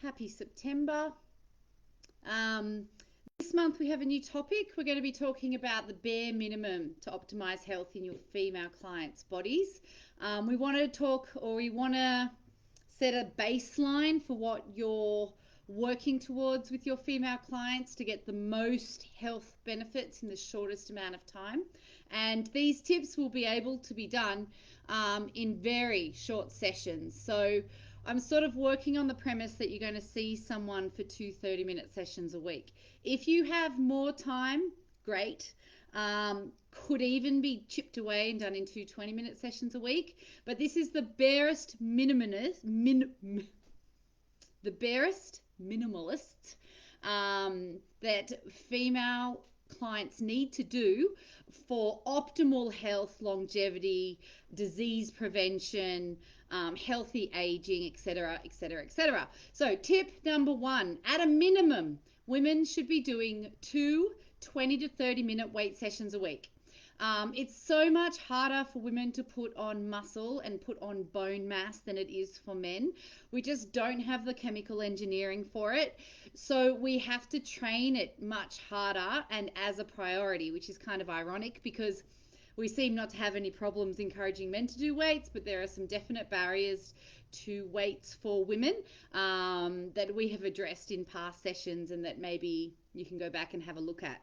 Happy September. Um, this month we have a new topic. We're going to be talking about the bare minimum to optimize health in your female clients' bodies. We want to talk, or we want to set a baseline for what you're working towards with your female clients to get the most health benefits in the shortest amount of time. And these tips will be able to be done in very short sessions. So I'm sort of working on the premise that you're going to see someone for two 30-minute sessions a week. If you have more time, great. Could even be chipped away and done in two 20-minute sessions a week. But this is the barest minimalist that female clients need to do for optimal health, longevity, disease prevention, healthy aging, etc., etc., etc. So, tip number one: at a minimum, women should be doing two 20 to 30-minute weight sessions a week. It's so much harder for women to put on muscle and put on bone mass than it is for men. We just don't have the chemical engineering for it. So we have to train it much harder and as a priority, which is kind of ironic because we seem not to have any problems encouraging men to do weights, but there are some definite barriers to weights for women that we have addressed in past sessions and that maybe you can go back and have a look at.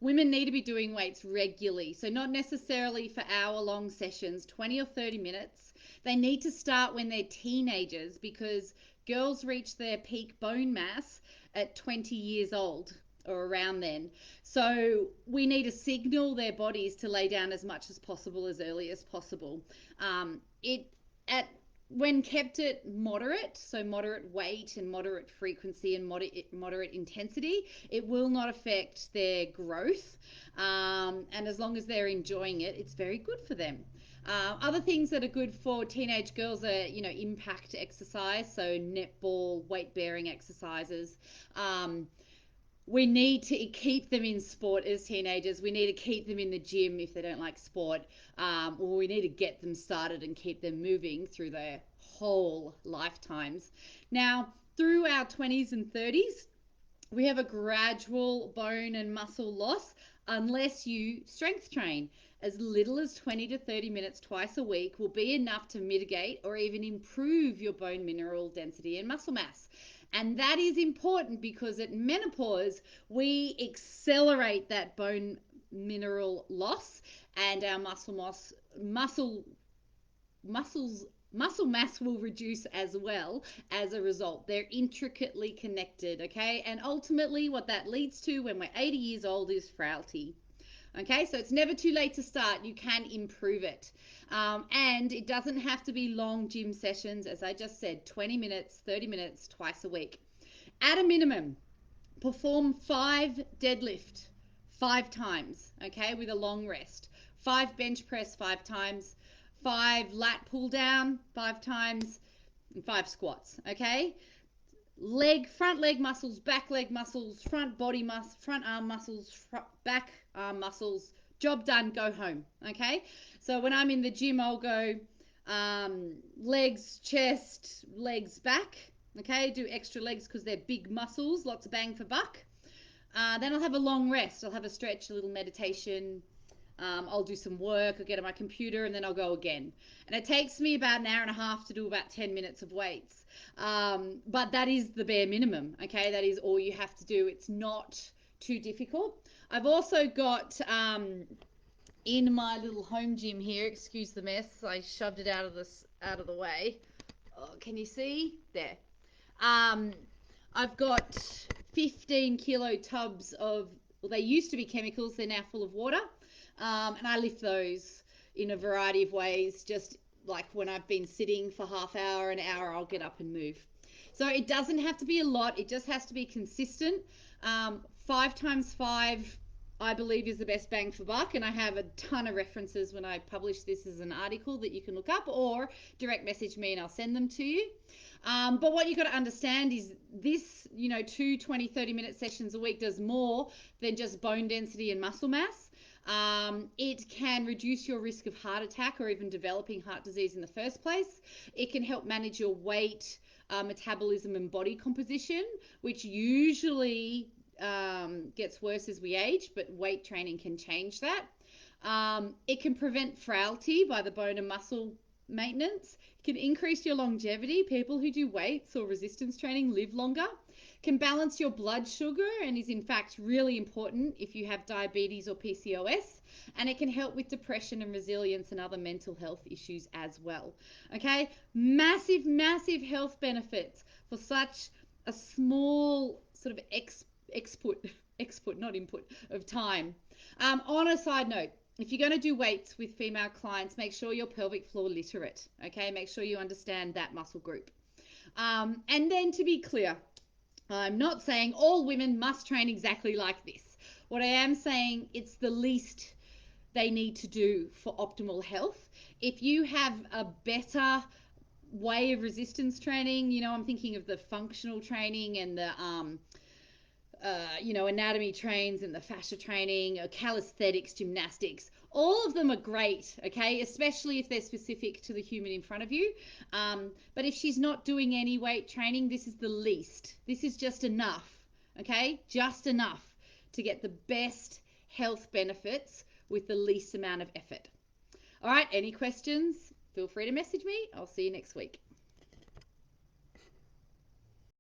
Women need to be doing weights regularly, so not necessarily for hour-long sessions, 20 or 30 minutes. They need to start when they're teenagers because girls reach their peak bone mass at 20 years old or around then. So we need to signal their bodies to lay down as much as possible as early as possible. It at when kept at moderate, so moderate weight and moderate frequency and moderate intensity, it will not affect their growth. And as long as they're enjoying it, it's very good for them. Other things that are good for teenage girls are, impact exercise, so netball, weight bearing exercises. We need to keep them in sport as teenagers. We need to keep them in the gym if they don't like sport, or we need to get them started and keep them moving through their whole lifetimes. Now, through our 20s and 30s, we have a gradual bone and muscle loss unless you strength train. As little as 20 to 30 minutes twice a week will be enough to mitigate or even improve your bone mineral density and muscle mass. And that is important because at menopause, we accelerate that bone mineral loss and our muscle mass will reduce as well as a result. They're intricately connected, okay? And ultimately what that leads to when we're 80 years old is frailty. Okay, so it's never too late to start. You can improve it. And it doesn't have to be long gym sessions. As I just said, 20 minutes, 30 minutes, twice a week. At a minimum, perform 5 deadlift 5 times, okay, with a long rest. 5 bench press 5 times. 5 lat pull down 5 times. And 5 squats, okay? Front leg muscles, back leg muscles, front body muscles, front arm muscles, back arm muscles. Job done, go home. Okay. So when I'm in the gym, I'll go legs, chest, legs, back. Okay. Do extra legs because they're big muscles, lots of bang for buck. Then I'll have a long rest. I'll have a stretch, a little meditation. I'll do some work, I'll get on my computer, and then I'll go again. And it takes me about an hour and a half to do about 10 minutes of weights. But that is the bare minimum, okay? That is all you have to do. It's not too difficult. I've also got in my little home gym here, excuse the mess, I shoved it out of the way. Oh, can you see? There. I've got 15 kilo tubs of, well, they used to be chemicals, they're now full of water. And I lift those in a variety of ways. Just like when I've been sitting for half hour, an hour, I'll get up and move. So it doesn't have to be a lot. It just has to be consistent. 5 times 5, I believe, is the best bang for buck. And I have a ton of references when I publish this as an article that you can look up or direct message me and I'll send them to you. But what you've got to understand is this, 2 20, 30-minute sessions a week does more than just bone density and muscle mass. It can reduce your risk of heart attack or even developing heart disease in the first place. It can help manage your weight, metabolism, and body composition, which usually gets worse as we age, but weight training can change that. It can prevent frailty by the bone and muscle maintenance. It can increase your longevity. People who do weights or resistance training live longer. Can balance your blood sugar and is in fact really important if you have diabetes or PCOS. And it can help with depression and resilience and other mental health issues as well. Okay, massive, massive health benefits for such a small sort of export, not input, of time. On a side note, if you're going to do weights with female clients, make sure you're pelvic floor literate. Okay, make sure you understand that muscle group. And then to be clear, I'm not saying all women must train exactly like this. What I am saying, it's the least they need to do for optimal health. If you have a better way of resistance training, I'm thinking of the functional training and the anatomy trains and the fascia training, calisthenics, gymnastics. All of them are great, okay, especially if they're specific to the human in front of you. But if she's not doing any weight training, this is the least. This is just enough, okay, just enough to get the best health benefits with the least amount of effort. All right, any questions? Feel free to message me. I'll see you next week.